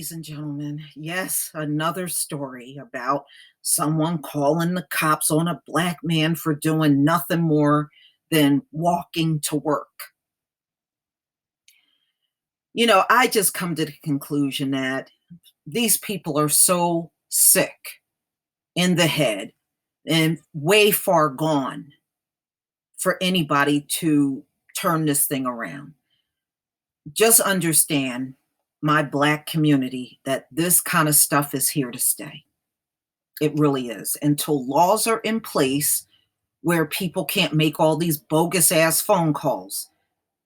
ladies and gentlemen. Yes, another story about someone calling the cops on a black man for doing nothing more than walking to work. I just come to the conclusion that these people are so sick in the head and way far gone for anybody to turn this thing around. Just understand, my black community, that this kind of stuff is here to stay. It really is. Until laws are in place where people can't make all these bogus ass phone calls,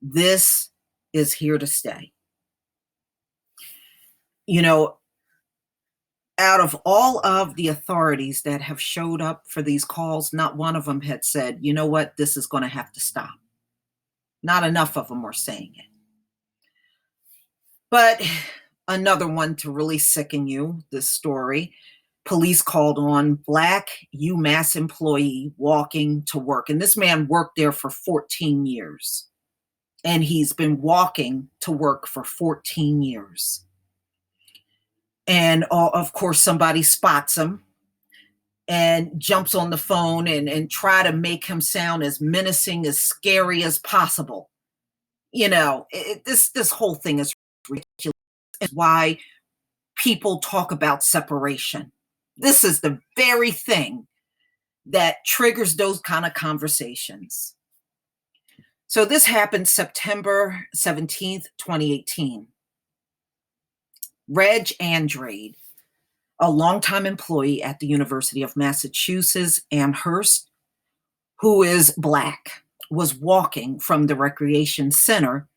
this is here to stay. You know, out of all of the authorities that have showed up for these calls, not one of them had said, you know what, this is going to have to stop. Not enough of them were saying it. But another one to really sicken you, this story. Police called on black UMass employee walking to work. And this man worked there for 14 years. And he's been walking to work for 14 years. And of course, somebody spots him and jumps on the phone and try to make him sound as menacing, as scary as possible. This whole thing is ridiculous. It's why people talk about separation. This is the very thing that triggers those kind of conversations. So this happened September 17th, 2018. Reg Andrade, a longtime employee at the University of Massachusetts Amherst, who is black, was walking from the recreation center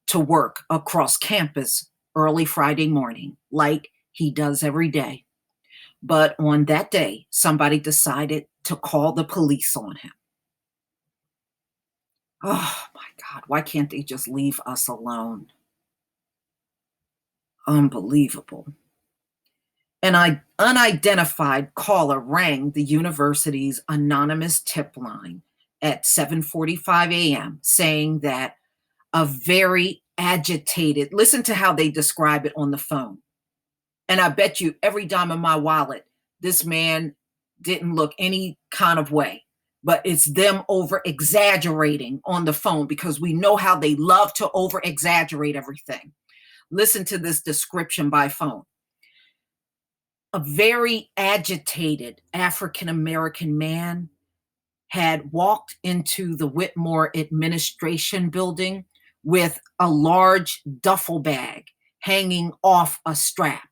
to work across campus early Friday morning, like he does every day. But on that day, somebody decided to call the police on him. Oh my God, why can't they just leave us alone? Unbelievable. An unidentified caller rang the university's anonymous tip line at 7:45 a.m. saying that a very agitated, listen to how they describe it on the phone. And I bet you every dime in my wallet, this man didn't look any kind of way. But it's them over exaggerating on the phone, because we know how they love to over exaggerate everything. Listen to this description by phone. A very agitated African-American man had walked into the Whitmore administration building with a large duffel bag hanging off a strap,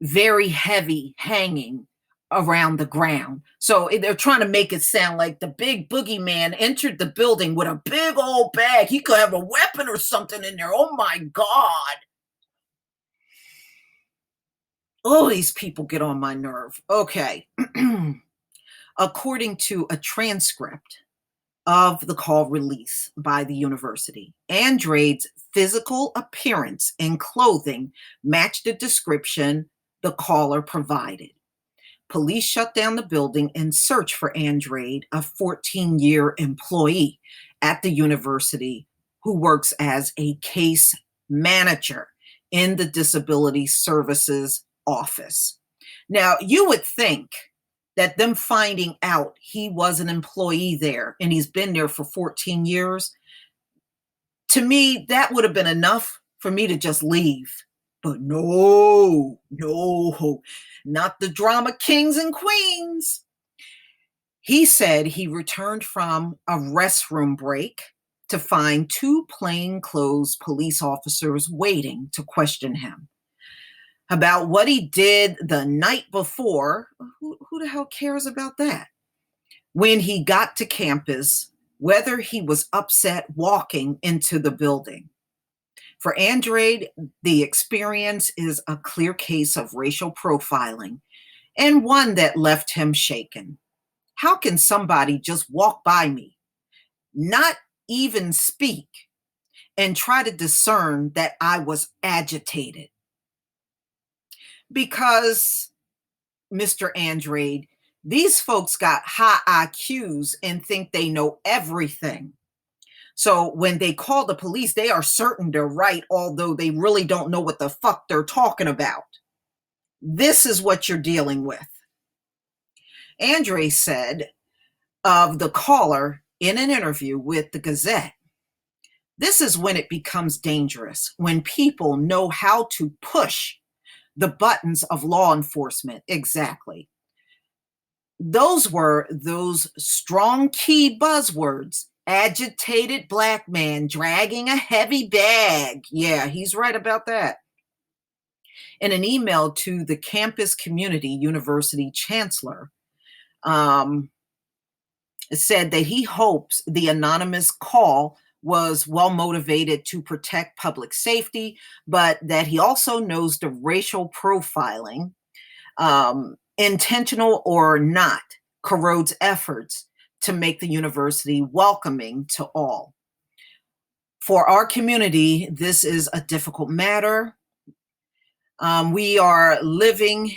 very heavy, hanging around the ground. So they're trying to make it sound like the big boogeyman entered the building with a big old bag. He could have a weapon or something in there. Oh my God. Oh, these people get on my nerve. Okay. According to a transcript of the call release by the university, Andrade's physical appearance and clothing matched the description the caller provided. Police shut down the building and searched for Andrade, a 14-year employee at the university who works as a case manager in the Disability Services office. Now, you would think that them finding out he was an employee there and he's been there for 14 years, to me, that would have been enough for me to just leave. But no, not the drama kings and queens. He said he returned from a restroom break to find two plainclothes police officers waiting to question him about what he did the night before. Who the hell cares about that? When he got to campus, whether he was upset walking into the building. For Andrade, the experience is a clear case of racial profiling, and one that left him shaken. How can somebody just walk by me, not even speak, and try to discern that I was agitated? Because, Mr. Andrade, these folks got high IQs and think they know everything. So when they call the police, they are certain they're right, although they really don't know what the fuck they're talking about. This is what you're dealing with. Andre said of the caller in an interview with the Gazette, this is when it becomes dangerous, when people know how to push the buttons of law enforcement. Exactly. Those were those strong key buzzwords. Agitated black man dragging a heavy bag. Yeah, he's right about that. In an email to the campus community university chancellor, um, said that he hopes the anonymous call was well motivated to protect public safety, but that he also knows the racial profiling, intentional or not, corrodes efforts to make the university welcoming to all. For our community, this is a difficult matter. We are living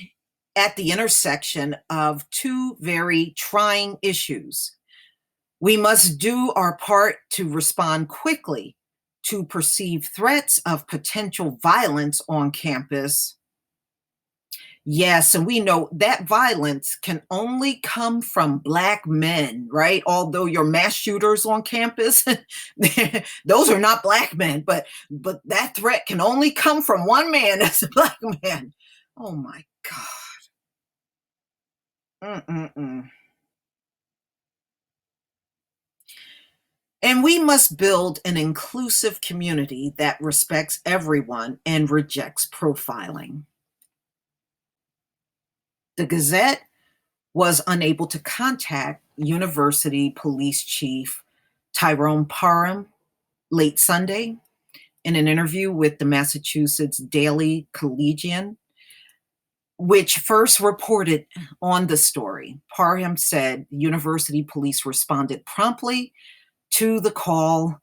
at the intersection of two very trying issues. We must do our part to respond quickly to perceived threats of potential violence on campus. Yes, and we know that violence can only come from black men, right? Although your mass shooters on campus, those are not black men, but that threat can only come from one man as a black man. Oh my God. Mm-mm-mm. And we must build an inclusive community that respects everyone and rejects profiling. The Gazette was unable to contact University Police Chief Tyrone Parham late Sunday. In an interview with the Massachusetts Daily Collegian, which first reported on the story, Parham said university police responded promptly to the call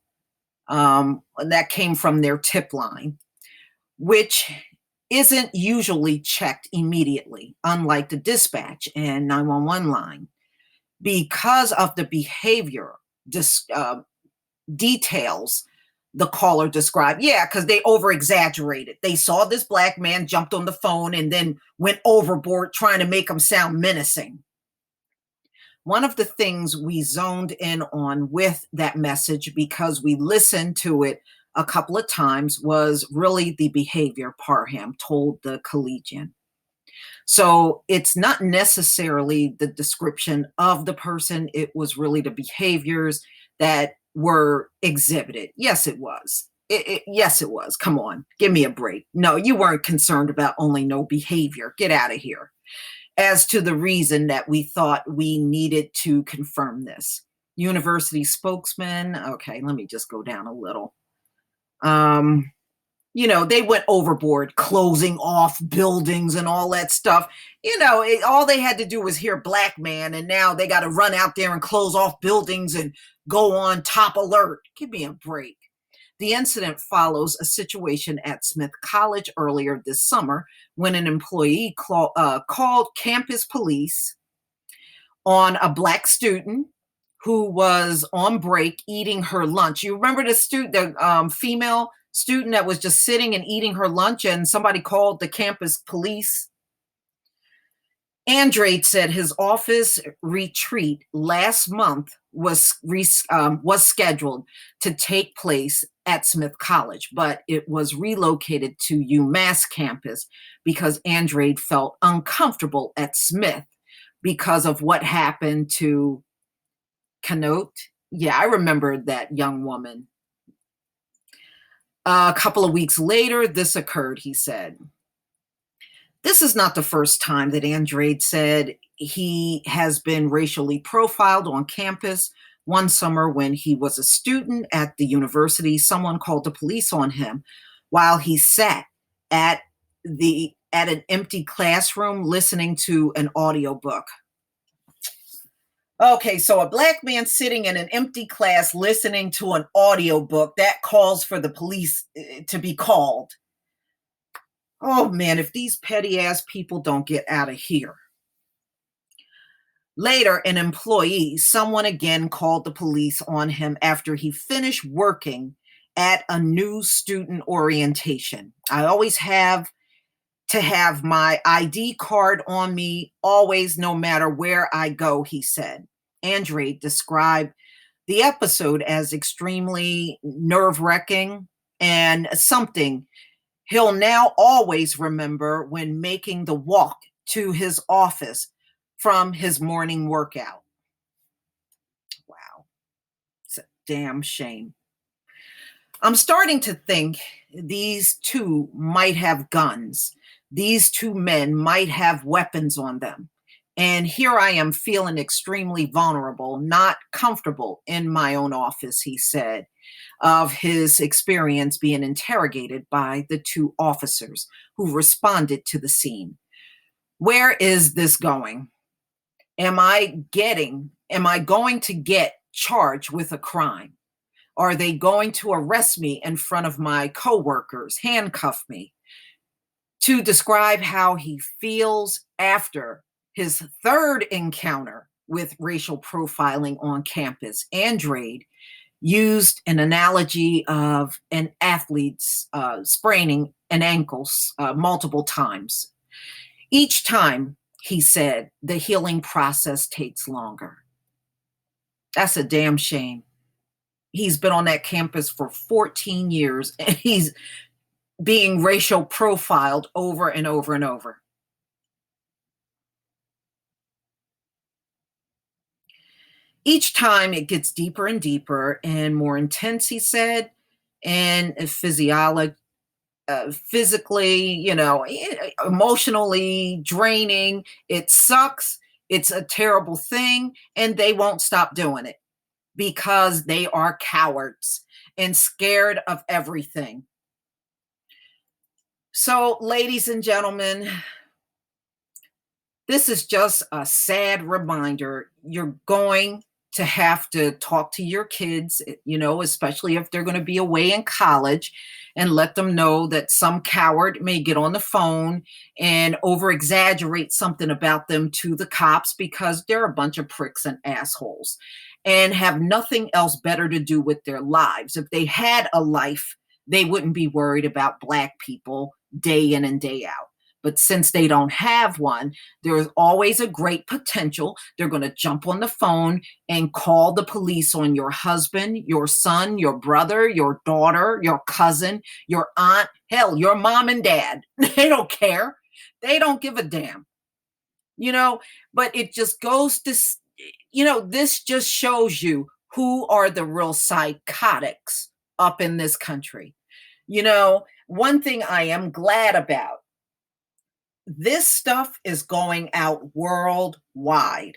that came from their tip line, which isn't usually checked immediately, unlike the dispatch and 911 line, because of the behavior details the caller described. Yeah, because they over exaggerated. They saw this black man jumped on the phone and then went overboard trying to make him sound menacing. One of the things we zoned in on with that message, because we listened to it a couple of times, was really the behavior, Parham told the Collegian. So it's not necessarily the description of the person, it was really the behaviors that were exhibited. Yes, it was. Yes, it was. Come on, give me a break. No, you weren't concerned about only no behavior. Get out of here. As to the reason that we thought we needed to confirm this, university spokesman, okay, let me just go down a little. They went overboard, closing off buildings and all that stuff. All they had to do was hear black man, and now they got to run out there and close off buildings and go on top alert. Give me a break. The incident follows a situation at Smith College earlier this summer when an employee called campus police on a black student who was on break eating her lunch. You remember the female student that was just sitting and eating her lunch, and somebody called the campus police? Andrade said his office retreat last month was scheduled to take place at Smith College, but it was relocated to UMass campus because Andrade felt uncomfortable at Smith because of what happened to Canote. Yeah, I remember that young woman. A couple of weeks later, this occurred, he said. This is not the first time that Andrade said he has been racially profiled on campus. One summer when he was a student at the university, someone called the police on him while he sat at an empty classroom listening to an audiobook. Okay, so a black man sitting in an empty class listening to an audiobook, that calls for the police to be called. Oh man, if these petty ass people don't get out of here. Later, an employee, someone again called the police on him after he finished working at a new student orientation. I always have to have my ID card on me, always, no matter where I go, he said. Andre described the episode as extremely nerve wracking and something he'll now always remember when making the walk to his office from his morning workout. Wow, it's a damn shame. I'm starting to think these two might have guns. These two men might have weapons on them. And here I am feeling extremely vulnerable, not comfortable in my own office, he said, of his experience being interrogated by the two officers who responded to the scene. Where is this going? Am I going to get charged with a crime? Are they going to arrest me in front of my coworkers, handcuff me? To describe how he feels after his third encounter with racial profiling on campus, Andrade used an analogy of an athlete's spraining an ankle multiple times. Each time, he said, the healing process takes longer. That's a damn shame. He's been on that campus for 14 years and he's being racial profiled over and over and over. Each time it gets deeper and deeper and more intense, he said, and physically, emotionally draining. It sucks. It's a terrible thing, and they won't stop doing it because they are cowards and scared of everything. So, ladies and gentlemen, this is just a sad reminder. You're going to have to talk to your kids, especially if they're going to be away in college, and let them know that some coward may get on the phone and over exaggerate something about them to the cops because they're a bunch of pricks and assholes and have nothing else better to do with their lives. If they had a life, they wouldn't be worried about Black people day in and day out. But since they don't have one, there is always a great potential. They're going to jump on the phone and call the police on your husband, your son, your brother, your daughter, your cousin, your aunt, hell, your mom and dad. They don't care. They don't give a damn. But it just goes to, this just shows you who are the real psychotics up in this country. One thing I am glad about, this stuff is going out worldwide.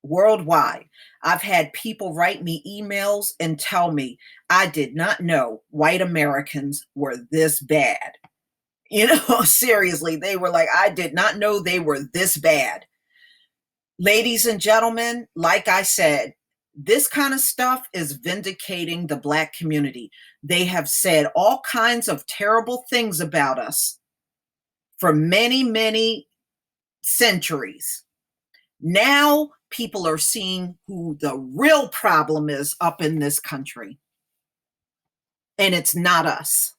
Worldwide. I've had people write me emails and tell me, I did not know white Americans were this bad. Seriously, they were like, I did not know they were this bad. Ladies and gentlemen, like I said, this kind of stuff is vindicating the Black community. They have said all kinds of terrible things about us for many, many centuries. Now people are seeing who the real problem is up in this country. And it's not us.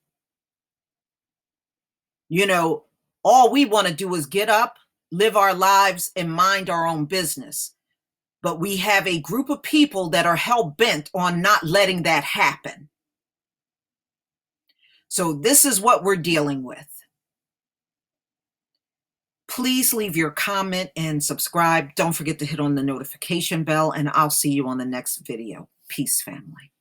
All we want to do is get up, live our lives, and mind our own business. But we have a group of people that are hell-bent on not letting that happen. So this is what we're dealing with. Please leave your comment and subscribe. Don't forget to hit on the notification bell, and I'll see you on the next video. Peace, family.